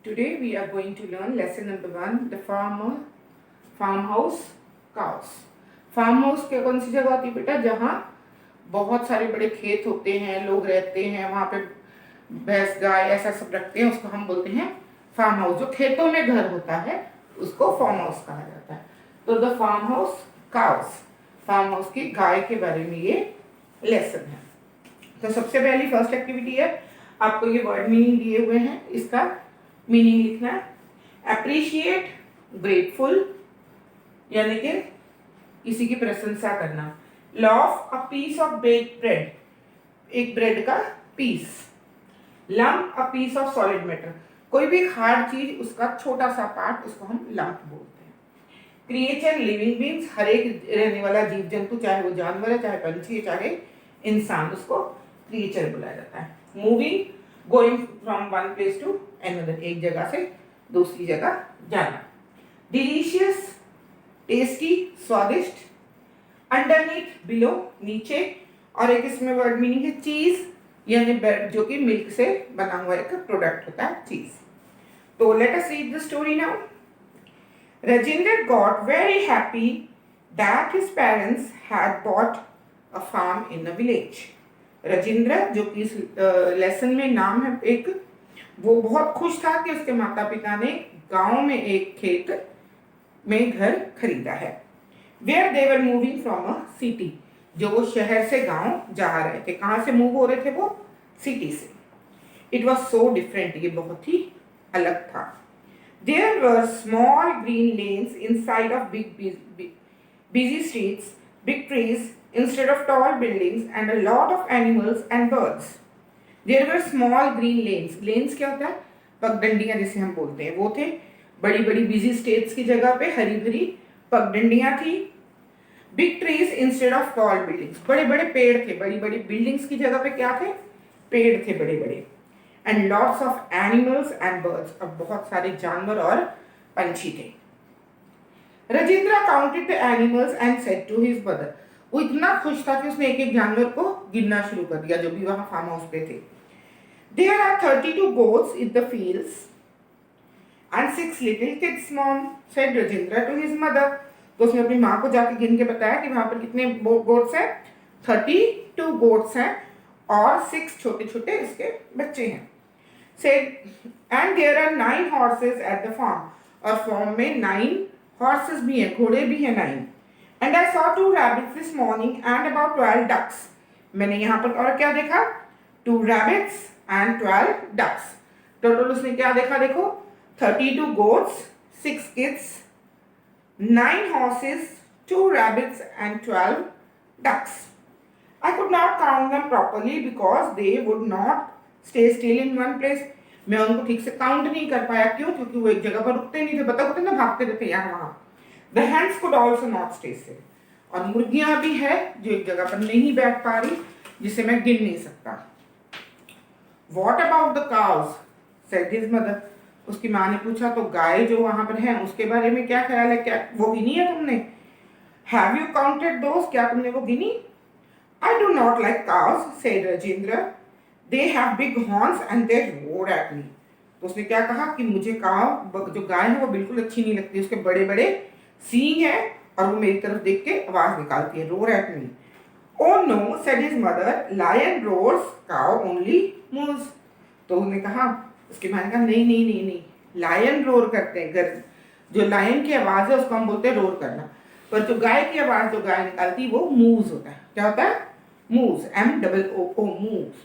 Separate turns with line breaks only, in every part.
Today we are going to learn lesson number 1, the farmhouse cows. Farmhouse क्या कौन सी जगह होती है बेटा, जहाँ बहुत सारे बड़े खेत होते हैं, लोग रहते हैं, वहाँ पे भैंस गाय ऐसा सब रखते हैं, उसको हम बोलते हैं फार्म हाउस. जो खेतों में घर होता है उसको फार्म हाउस कहा जाता है. तो the farmhouse cows, farmhouse की गाय के बारे में ये लेसन है. तो सबसे पहली फर्स्ट एक्टिविटी है, आपको ये वर्ड मीनिंग दिए हुए हैं, इसका मीनिंग लिखना है. अप्रिशिएट, ग्रेटफुल यानी कि किसी की प्रशंसा करना. Loaf a piece of baked bread, एक ब्रेड का पीस. Lump a piece of solid matter, कोई भी हार्ड चीज उसका छोटा सा पार्ट, उसको हम लम्प बोलते हैं. क्रिएचर, लिविंग बींग्स, हर एक रहने वाला जीव जंतु, चाहे वो जानवर है, चाहे पंछी है, चाहे इंसान, उसको क्रिएचर बुलाया जाता है. Moving, going from one place to another, एक जगह से दूसरी जगह जाना. डिलीशियस, टेस्टी, स्वादिष्ट. अंडरनीथ, बिलो, नीचे. और एक इसमें वर्ड मीनिंग है चीज, यानी ब्रेड जो कि मिल्क से बना हुआ एक प्रोडक्ट होता है, चीज. तो let us read the story now. Rajendra got very happy that his parents had bought a farm in a village. Rajendra, जो कि इस लेसन में नाम है एक, वो बहुत खुश था कि उसके माता पिता ने गांव में एक खेत में घर खरीदा है. Where they were moving from a city, जो वो शहर से गांव जा रहे थे. कहाँ से मूव हो रहे थे वो? सिटी से. It was so different, ये बहुत ही अलग था. There were small green lanes inside of busy streets, big trees instead of tall buildings, and a lot of animals and birds. There were small green lanes. Lanes क्या होता है? पगडंडियां जिसे हम बोलते हैं, वो थे. बड़ी बड़ी बिजी स्टेट्स की जगह पे हरी भरी पगडंडियां थी. Big trees instead of tall buildings, बड़े बड़े पेड़ थे. बड़ी बड़ी बिल्डिंग्स की जगह पे क्या थे? पेड़ थे बड़े बड़े. And lots of animals and birds, अब बहुत सारे जानवर और पंछी थे. Rajendra counted the animals and said to his brother, वो इतना खुश था कि उसने एक एक जानवर को गिनना शुरू कर दिया जो भी वहां फार्म हाउस पे थे. There are 32 goats in the fields and 6 little kids mom, said Rajendra to his mother. तो उसने अपनी माँ को जाके गिन के बताया कि वहां पर कितने गोट्स हैं. 32 गोट्स हैं और 6 छोटे छोटे इसके बच्चे हैं. Said, and there are 9 horses at the farm, और फार्म में 9 horses भी हैं, घोड़े भी हैं 9. And I saw 2 rabbits this morning and about 12 ducks. मैंने यहाँ पर और क्या देखा? 2 rabbits and 12 ducks. टोटल उसने क्या देखा? देखो, 32 goats, 6 kids, 9 horses, 2 rabbits and 12 ducks. I could not count them properly because they would not stay still in one place. मैं उनको ठीक से काउंट नहीं कर पाया. क्यों? क्योंकि वो एक जगह पर रुकते नहीं थे, बतख होते ना, भागते रहते यहाँ वहाँ. The hands could also not stay still, और मुर्गियां भी है जो एक जगह पर नहीं बैठ पा रही, जिसे मैं गिन नहीं सकता. What about the cows, said his mother. उसकी माँ ने पूछा, तो गाय जो वहां पर है उसके बारे में क्या ख्याल है? क्या वो गिनी है तुमने? हैव यू काउंटेड दोस, क्या तुमने वो गिनी? I do not like cows, said Rajendra. They have big horns and they roar at me. तो उसने क्या कहा कि मुझे काव जो गाय है वो बिल्कुल अच्छी नहीं लगती. उसके बड़े बड़े सींग है और वो मेरी तरफ देख के आवाज निकालती है, roar at me. Oh no, said his mother. Lion roars, cow only moves. तो उसने कहा, उसकी माँ ने कहा, नहीं नहीं नहीं नहीं, लायन रोर करते हैं. जो लायन की आवाज है उसको हम बोलते हैं रोर करना, पर जो गाय की आवाज जो गाय निकालती है वो मूव्स होता है. क्या होता है? Moves, MOO, moves.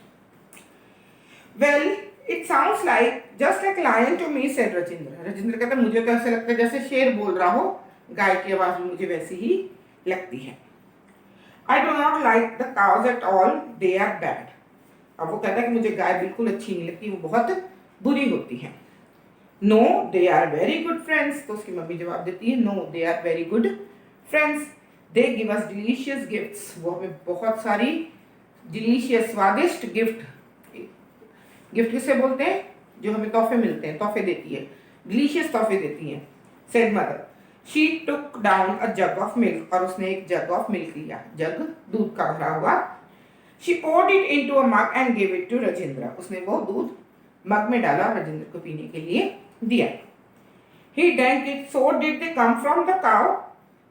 Well, it sounds like just like lion to me, said Rajendra. Rajendra कहता है, मुझे तो ऐसा लगता है जैसे शेर बोल रहा हो. गाय की आवाज मुझे वैसी ही लगती है. I do not like the cows at all. They are bad. अब वो कहता है कि मुझे गाय बिल्कुल अच्छी नहीं लगती, वो बहुत बुरी होती है. No, they are very good friends. तो उसकी मम्मी जवाब देती है, No, they are very good friends. They give us delicious gifts. वो हमें बहुत सारी delicious, स्वादिष्ट गिफ्ट किसे बोलते हैं? जो हमें तोहफे मिलते हैं, तोहफे देती है, डिलीशियस तोहफे देती हैं. Said mother. She took down a jug of milk, और उसने एक जग ऑफ मिल्क लिया, जग दूध का भरा हुआ. She poured it into a mug and gave it to Rajendra. उसने वो दूध मग में डाला राजेंद्र को पीने के लिए दिया। He drank it, so did they come from the cow,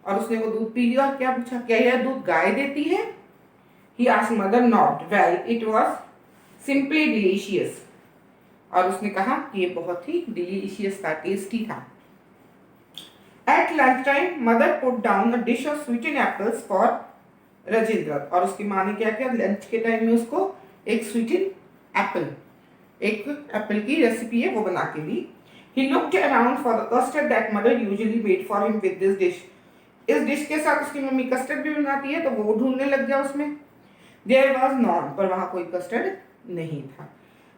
और उसने वो दूध पी लिया और क्या पूछा, क्या यह दूध गाय देती है? He asked mother, not, well it was simply delicious, और उसने कहा कि ये बहुत ही डिलीशियस था, टेस्टी था। At lunch time mother put down a dish of sweeted apples for Rajendra, और उसकी माँ ने क्या किया, लंच के टाइम में उसको एक स्वीटेड एप्पल, एक एप्पल की रेसिपी है वो बना के दी। He looked around for the custard that mother usually made for him with this dish. इस डिश के साथ उसकी मम्मी कस्टर्ड भी बनाती है, तो वो ढूंढने लग गया उसमें। There was none, पर वहां कोई कस्टर्ड नहीं था।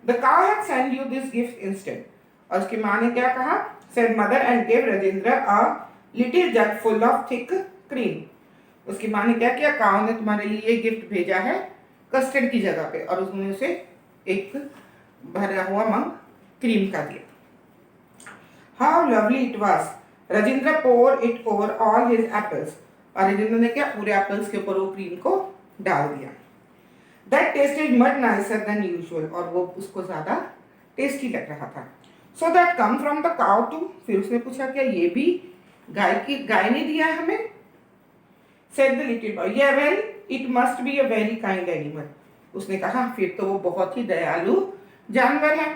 The cow had sent you this gift instead. और उसकी माँ ने क्या कहा, said mother and gave Rajendra a little jug full of thick cream. उसकी माँ ने क्या किया, काव ने तुम्हारे लिए ये गिफ्ट भेजा है कस्टर्ड की जगह पे, और उसने उसे एक भरा हुआ मग क्रीम का दिया। How lovely it was. Rajendra poured it over all his apples. और राजेंद्र ने क्या, पूरे एप्पल्स के ऊपर वो क्रीम को डाल दिया। That tasted much nicer than usual. और वो उसको ज्यादा टेस्टी लग रहा था। So that come from the cow too. फिर उसने पूछा, क्या ये भी गाय ने दिया हमें? Said the little boy, yeah, well, it must be a very kind animal. उसने कहा, फिर तो वो बहुत ही दयालु जानवर है।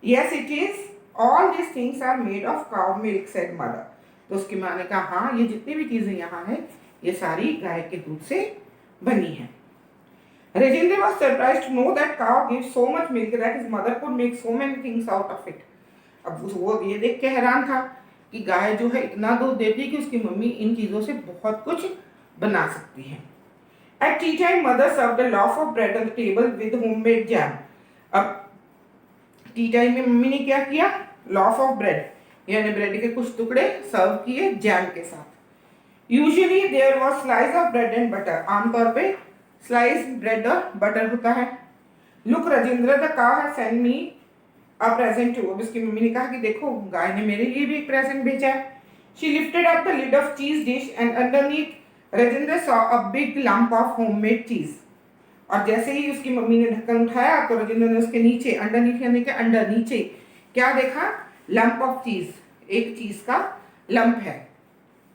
Yes, it is. All these things are made of cow milk, said mother. तो उसकी माँ ने कहा, हाँ, ये जितनी भी चीजें यहाँ हैं, ये सारी गाय के दूध से बनी है। Rajendra was surprised to know that cow gives so much milk that his mother could make so many things out of it. अब वो ये देख के हैरान था कि गाय जो है इतना दूध देती है कि उसकी मम्मी इन चीजों से बहुत कुछ बना सकती है। At tea time, mother served a loaf of bread on the table with homemade jam. अब टी टाइम में मम्मी ने क्या किया, लॉफ ऑफ ब्रेड, यानी ब्रेड के कुछ टुकड़े सर्व किए जैम के साथ। Usually there was slice of bread and butter, आमतौर पे स्लाइस ब्रेड और बटर होता है। Look Rajendra, the cow has sent me a present too. अब इसकी मम्मी ने कहा कि देखो, गाय ने मेरे लिए भी एक प्रेजेंट भेजा है। She lifted up the lid of cheese dish and underneath Rajendra saw a big lump of homemade cheese. और जैसे ही उसकी मम्मी ने ढक्कन उठाया तो राजेंद्र ने उसके नीचे, अंडरनीथ यानी कि अंडर नीचे, क्या देखा, लंप ऑफ चीज, एक चीज का लंप है,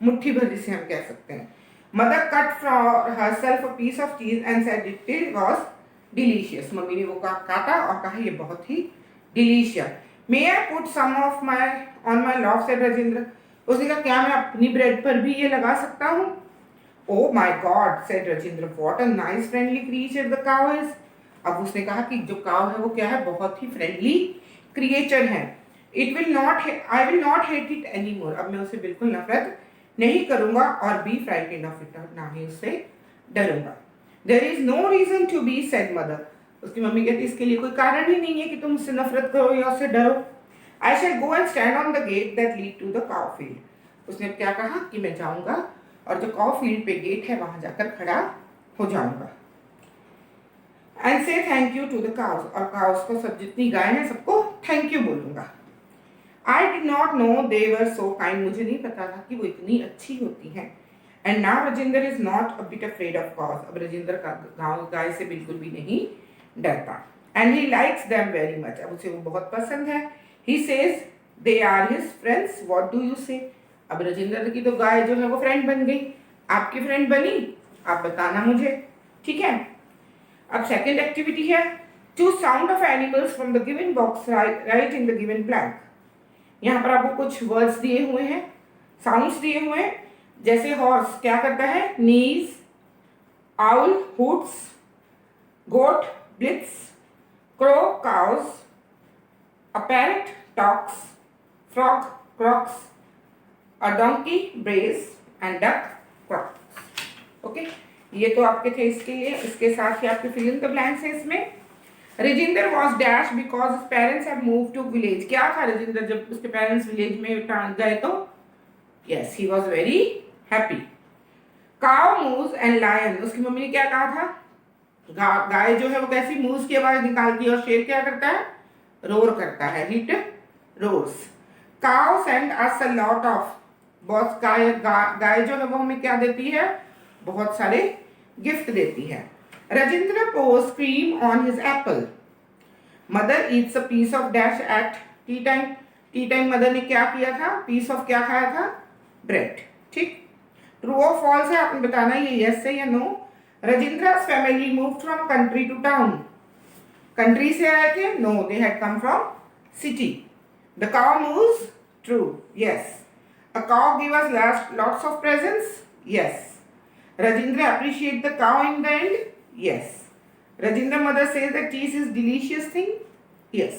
मुट्ठी भर जिसे हम कह सकते हैं। Mother cut for herself a piece of cheese and said it was delicious. मम्मी ने वो काटा और कहा ये बहुत ही delicious. May I put some of my on my loaf, said Rajendra. उसने कहा, क्या मैं अपनी ब्रेड पर भी ये लगा सकता हूँ? Oh my God, said Rajendra, what a nice friendly creature the cow is. अब उसने कहा कि जो काव है वो क्या है, बहुत ही फ्रेंडली क्रिएचर है। It will not, I will not hate it anymore. अब मैं उसे बिल्कुल नफरत नहीं करूंगा और be frightened of it, ना ही उससे डरूंगा। There is no reason to be, said mother. उसकी मम्मी कहती इसके लिए कोई कारण ही नहीं है कि तुम उससे नफरत करो या उससे डरो। I shall go and stand on the gate that lead to the cow field. उसने क्या कहा कि मैं जाऊंगा और जो काउ फील्ड पे गेट है वहां जाकर खड़ा हो जाऊंगा। And so thank you to the cows, और काउस को, सब जितनी गाय है सबको थैंक यू बोलूंगा। I did not know they were so kind, मुझे नहीं पता था कि वो इतनी अच्छी होती हैं। And now Rajendra is not a bit afraid of cows, अब राजेंद्र का गाय से बिल्कुल भी नहीं डरता। And he likes them very much, अब उसे वो बहुत पसंद है। He says they are his friends, what do you say? अब राजेंद्र की तो गाय जो है वो फ्रेंड बन गई, आपकी फ्रेंड बनी? आप बताना मुझे, ठीक है। अब सेकंड एक्टिविटी है, choose sound of animals from the given box, right in the given blank. यहाँ पर आपको कुछ वर्ड्स दिए हुए हैं, साउंड्स दिए हुए हैं, जैसे हॉर्स क्या करता है, neighs, owl hoots, goat bleats, crow caws, a parrot talks, frog croaks, a donkey brays and duck quacks. Okay, ये तो आपके थे इसके लिए। इसके साथ ही आपके fill in the blanks है इसमें। Rajinder was dashed because his parents had moved to village. क्या था राजेंद्र जब उसके पेरेंट्स विलेज में गए तो? Yes, he was very happy. Cow, moose and lion. उसकी मम्मी ने क्या कहा था? गाय जो है वो कैसी मूस की आवाज निकालती है और शेर क्या करता है, रोर करता है, hit roars. Cow sent us a lot of, बहुत गाय जो है वो हमें क्या देती है, बहुत सारे गिफ्ट देती है। Rajendra pours cream on his apple. Mother eats a piece of dash at tea time. T time mother ने क्या किया था, पीस ऑफ क्या खाया था, ब्रेड। ठीक, ट्रू और फॉल्स है, आपने बताना ये यस है या नो। राजेंद्र's family move from country to town, country से आए थे, no they had come from city. The cow moves, true, yes. A cow give us lots of presents, yes. Rajendra appreciate the cow in the end, yes. Rajendra mother says that cheese is delicious thing, yes.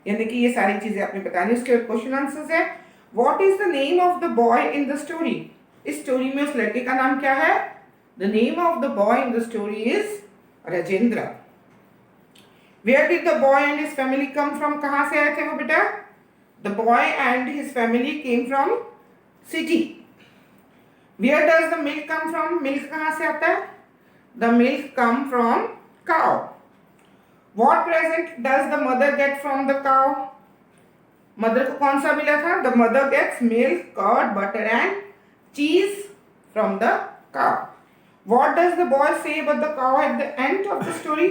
यानी कि ये सारी चीजें आपने बतानी। उसके question answers है, what is the name of the boy in the story, इस स्टोरी में उस लड़के का नाम क्या है, the name of the boy in the story is Rajendra. Where did the boy and his family come from, कहाँ से आए थे वो बेटा, the boy and his family came from city. Where does the milk come from? Milk कहाँ से आता है? The milk come from cow. What present does the mother get from the cow? Mother को कौन सा मिला था? The mother gets milk, curd, butter and cheese from the cow. What does the boy say about the cow at the end of the story?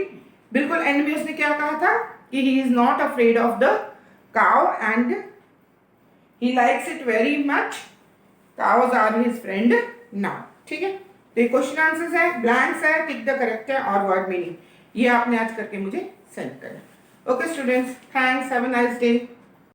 बिल्कुल and में उसने क्या कहा था कि he is not afraid of the cow and he likes it very much. Cows are his friend now. ठीक है, तो ये क्वेश्चन आंसर्स है, ब्लैंक्स है, टिक द करेक्ट है और वर्ड मीनिंग, ये आपने आज करके मुझे सेंड करना। Okay students, thanks, have a nice day.